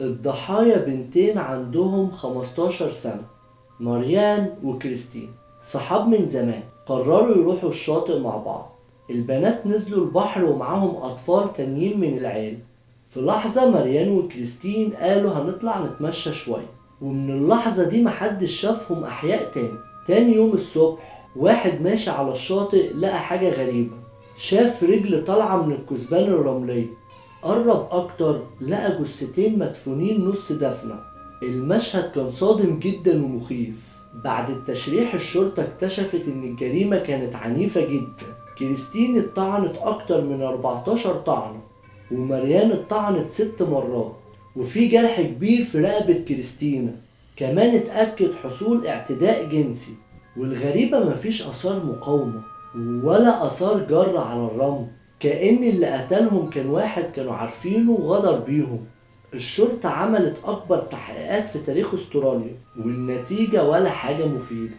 الضحايا بنتين عندهم 15 سنة، ماريان وكريستين، صحاب من زمان. قرروا يروحوا الشاطئ مع بعض. البنات نزلوا البحر ومعاهم أطفال تانيين من العيلة. في لحظة ماريان وكريستين قالوا هنطلع نتمشى شوية، ومن اللحظة دي محدش شافهم أحياء تاني. تاني يوم الصبح واحد ماشي على الشاطئ لقى حاجة غريبة. شاف رجل طالعة من الكثبان الرملية. قرب أكتر لقى جثتين مدفونين نص دفنة. المشهد كان صادم جدا ومخيف. بعد التشريح الشرطة اكتشفت إن الجريمة كانت عنيفة جدا. كريستين اتطعنت أكتر من 14 طعنة، ومريان اتطعنت 6 مرات، وفي جرح كبير في رقبة كريستينا. كمان اتأكد حصول اعتداء جنسي. والغريبة مفيش آثار مقاومة ولا آثار جر على الرمل، كأن اللي قتلهم كان واحد كانوا عارفينه وغدر بيهم. الشرطة عملت أكبر تحقيقات في تاريخ أستراليا، والنتيجة ولا حاجة مفيدة.